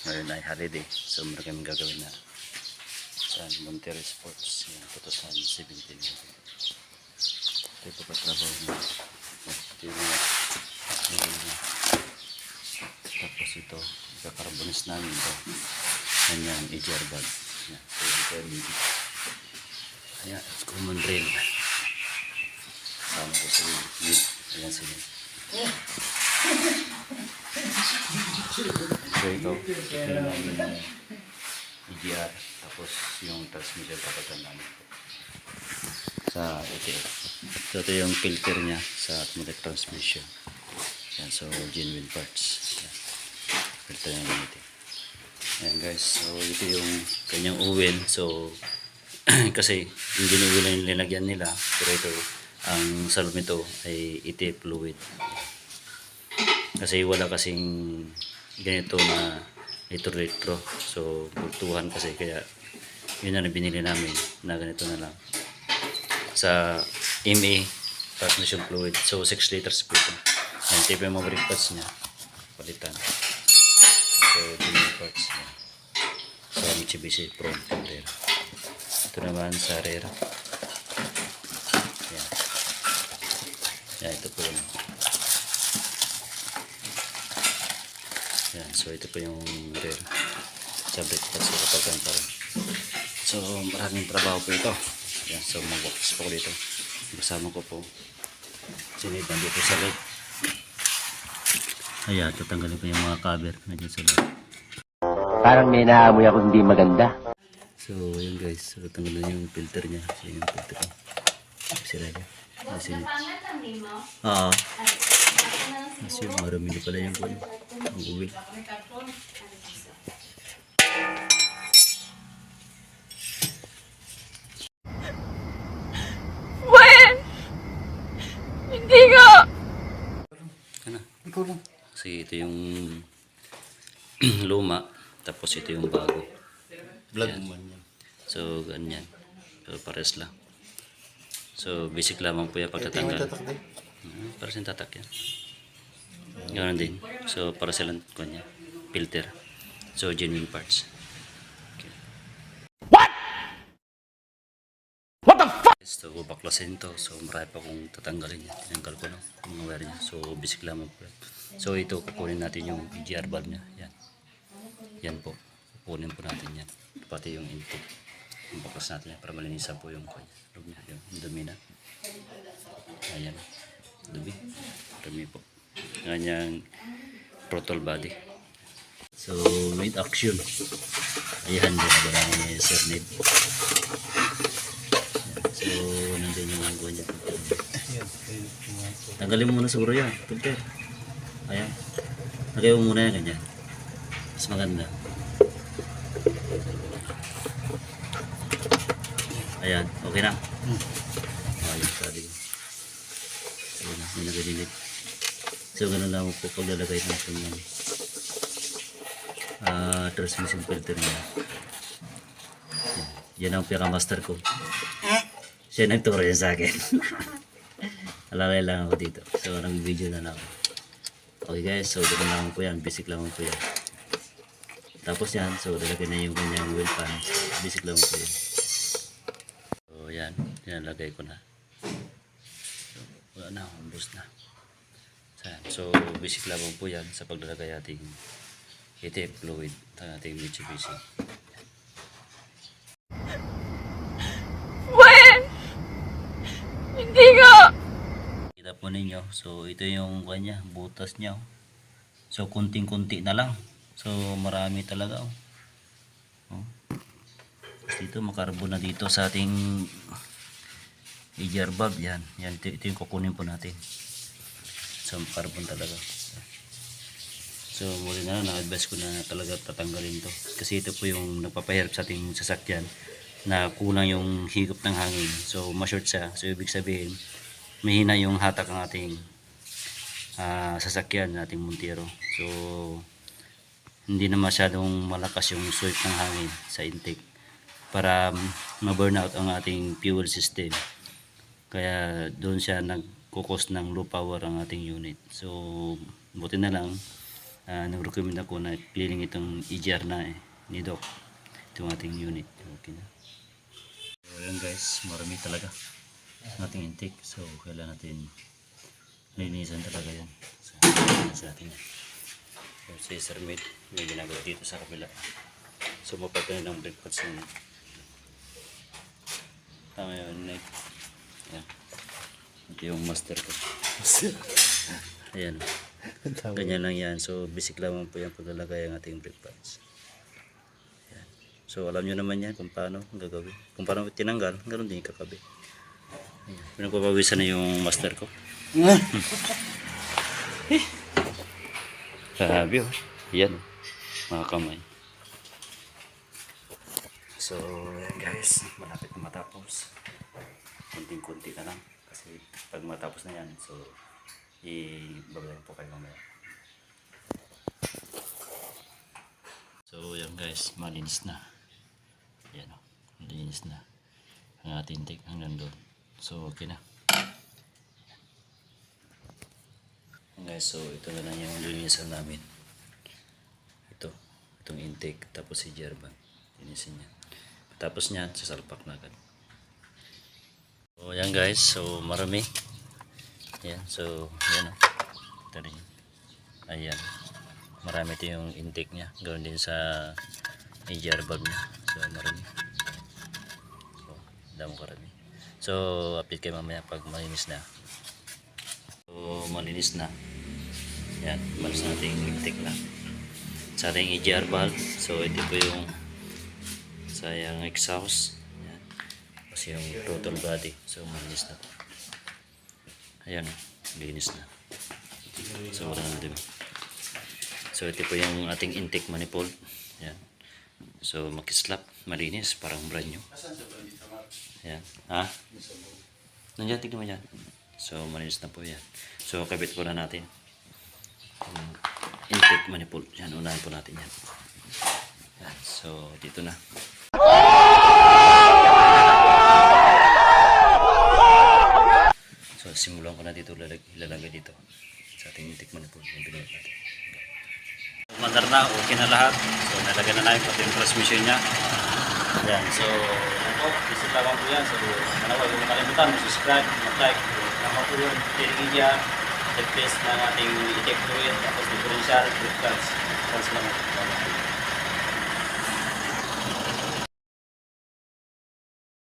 Ngayon ay holiday. So meron kami gagawin na sa Montero Sports. Yan, 2017. Ito yung pagkatrabaho niya. Ito yung mga tapos ito, ikakarbonis namin ito. Yan, EGR bag. Yan, so ito yung ayan, it's common rail. Sama ko sa unit. Ayan sila. So ito naman yung EGR. Tapos yung transmission kapatan namin po sa ETF. So ito yung filter niya sa automatic transmission. Yan, so genuine parts. Yan. Filter yung gamitin. Ayan guys, so ito yung kanyang oil. So kasi yung ginuwi lang yung linagyan nila, pero ito ang salom nito ay ETF fluid. Kasi wala kasing ganito na retro. So bultuhan kasi, kaya yun na binili namin na ganito na lang sa MA transmission fluid. So 6 liters po ito. Yan, tape yung mga brake pads nya palitan. So genuine parts nya sa Mitsubishi Pro rear. Ito naman sa rear. Yan. Yan, ito po yung yan, so ito po yung rear sa brake pads ko kapag pa rin. So maraming trabaho po ito. Yan, so mag-walks po ko dito. Kasama ko po sinipan dito sa loob. Ayan, tatanggalin ko yung mga cover na dyan sa loob. Parang may naamoy ako hindi maganda. So ayun guys, so tatanggalin yung filter nya. So yung filter ko sira niya. Oo. Kasi yung marami na pala yung kuno ang uwi. Hindi nga! Ano? Kasi ito yung luma, tapos ito yung bago. Vlog mo man yan. So ganyan. So pares lang. So basic lamang po yung pagtatanggal. Para silang tatak yan. Ganoon din. So para silang kanya filter. So genuine parts. Okay. What the fuck? So baklasin to. So marami pa kung tatanggalin niya. Tinanggal ko no, mga wire niya. So basic lamang po. So ito kukunin natin yung EGR valve niya. Yan. Yan po. Kukunin po natin yan. Pati yung intake. Yung baklas natin yan para malinisan po yung kanya. Loob niya. Yung dumi na. Ayan. Dumi. Dumi po. Kanyang throttle body. So with action. Ayan. Wala ni Sir Ned. So nandun yung mga gawa niya. Tanggalin mo muna siguro yan. Filter. Ayan. Lagay mo muna yan ganyan. Mas maganda. Ayan. Okay na. Ayun. Sabi ko. Ayun na. May nagadilit. So ganun lang po paglalagay natin ng transmission filter niya. Yan ang pinaka-master ko. Siya nagturo yan sa akin. Alalay lang ako dito. So nag-video na lang ako. Okay guys, so dito lang po yan. Basic lang po yan. Tapos yan, so lalagay na yung kanyang wheel pan. Basic lang po yan. So yan, nilagay ko na. So, wala na, umbos na. So basic lang po yan sa paglalagay ating ETF fluid sa ating Mitsubishi. When? Hindi nga! Kita po ninyo, so ito yung kanya, butas niya. So kunting-kunti na lang. So marami talaga. Oh. Dito makarbon na dito sa ating EGR valve. Yan, ito yung kukunin po natin. So makarbon talaga. So muli na na-advise ko na talaga tatanggalin to. Kasi ito po yung nagpapahirap sa ating sasakyan na kulang yung higop ng hangin. So ma-short siya. So ibig sabihin mahina yung hatak ng ating sasakyan, ating Montero. So hindi na masyadong malakas yung sweep ng hangin sa intake para ma-burnout ang ating fuel system. Kaya doon siya nagkukos ng low power ang ating unit. So buti na lang nag-recommend ako na cleaning itong EGR na ni Doc. Itong ating unit. Okay na. So yun guys, marami talaga ang ating intake. So kailangan natin linisan talaga yan. So, sa atin yan. So si Sir Med, may ginagawa dito sa kabila. So mapagkain ng brake pads na. Tama yun, Nick. Yan. Ito yung master ko. Ayan. Ganyan lang yan. So basic lamang po yung paglalagay ang ating brake pads. Ayan. So alam nyo naman yan kung paano gagawin. Kung paano tinanggal, ganoon din kakabi. Pinagpapawisan na yung master ko. Grabe oh. Yan. Mga kamay. So guys, malapit na matapos. Kunting-kunti na lang. Kasi pag matapos na yan, so i-bablayan po kayo mamaya. So yan guys, malinis na. Yan o, malinis na ang ating intake hanggang doon. So okay na. Yan guys, so ito na lang yung linisan namin. Itong intake, tapos si Jerban linisin niya. Tapos niyan, sasalpak na agad. So yan guys, so marami. Yan, so yan o. Ito rin. Ayan. Marami ito yung intake niya. Gawin din sa EGR valve niya. So marami. So, damo karami. So update kayo mamaya pag malinis na. So malinis na. Yan, malis natin yung intake na. Sa ating EGR valve. So ito po yung sayang exhaust. Yan. Kasi yung total body. So malinis na po. Ayan, linis na. So wala na din. So ito po yung ating intake manifold. Yan. So makislap, malinis, parang brand new. Yan. Ha? Nandiyan, tignan mo yan. So malinis na po yan. So kabit po na natin. Intake manifold. Yan, unahin po natin yan. Yan. So dito na. So simulan ko na dito, ilalagay dito sa ating intake manifold yung binuhat natin. Mandar na, okay na lahat. So nalagay na namin pati yung transmission niya. Yan, so yan po, visit lamang po yan. So manawa, huwag makalimutan, subscribe, mag-like, naman po yung tiringin test ng ating intake fluid, tapos differential, brake pads. Thanks lang.